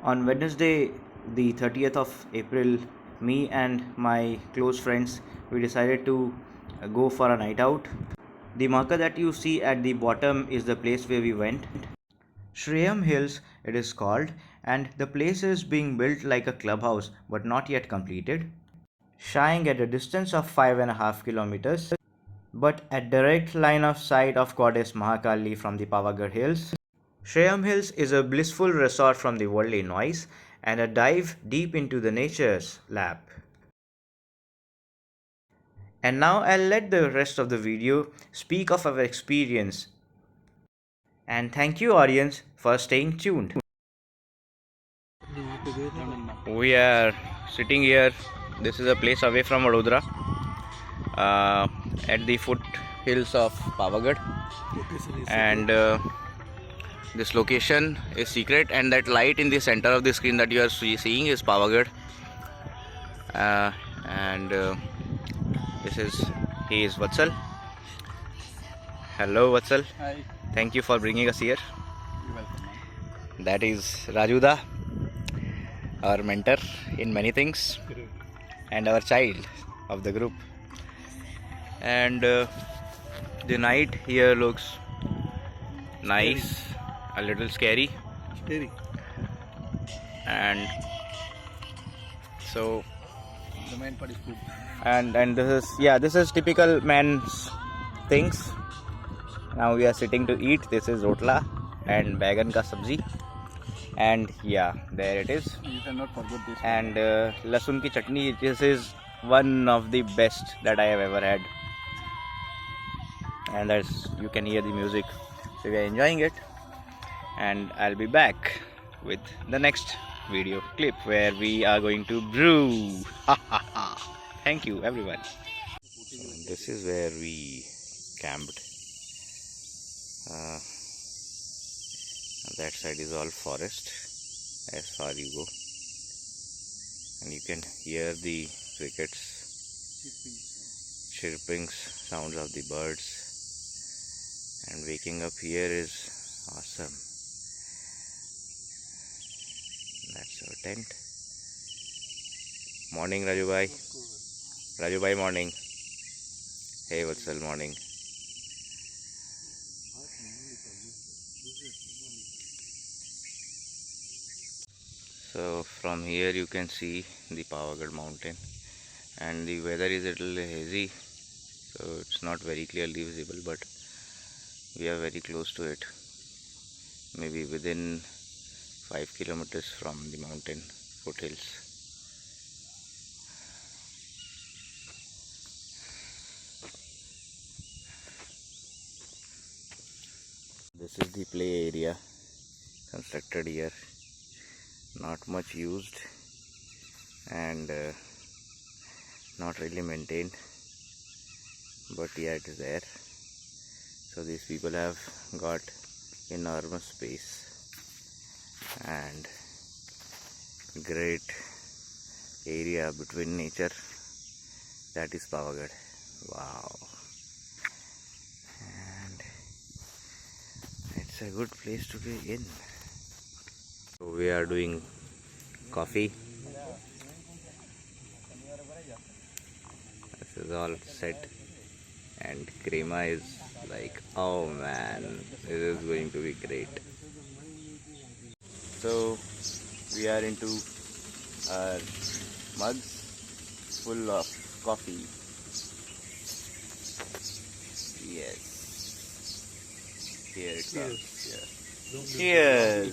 On Wednesday, the 30th of April, me and my close friends we decided to go for a night out. The marker that you see at the bottom is the place where we went. Shreyam Hills it is called, and the place is being built like a clubhouse but not yet completed, shying at a distance of 5.5 kilometers, but at direct line of sight of goddess Mahakali from the Pavagadh Hills. Shreyam Hills is a blissful resort from the worldly noise and a dive deep into the nature's lap. And now I'll let the rest of the video speak of our experience. And thank you audience for staying tuned. We are sitting here. This is a place away from Baroda, at the foothills of Pavagadh, and this location is secret, and that light in the center of the screen that you are seeing is Pavagadh, and he is Vatsal. Hello Vatsal. Hi. Thank you for bringing us here. You're welcome. That is Rajuda, our mentor in many things and our child of the group. And the night here looks nice, a little scary, and so The main part is food. and this is typical man's things. Now we are sitting to eat. This is rotla and baigan ka sabzi, and yeah, there it is. You cannot forget this. And lasun ki chutney. This is one of the best that I have ever had, and that's, you can hear the music. So we are enjoying it, and I'll be back with the next video clip where we are going to brew. Thank you everyone. This is where we camped. That side is all forest as far you go, and you can hear the crickets, chirping sounds of the birds, and waking up here is awesome. That's our tent. Morning Raju bhai, morning. Hey Vatsal, morning. So from here you can see the Pavagadh mountain, and the weather is a little hazy, so it's not very clearly visible, but we are very close to it, maybe within 5 kilometers from the mountain foothills. This is the play area constructed here. Not much used and not really maintained, but yeah, it is there. So these people have got enormous space and great area between nature. That is Pavagadh. Wow, and it's a good place to be in. So we are doing coffee. This is all set, and crema is like, oh man, this is going to be great. So we are into our mugs full of coffee. Yes, here it comes. Yeah. Cheers!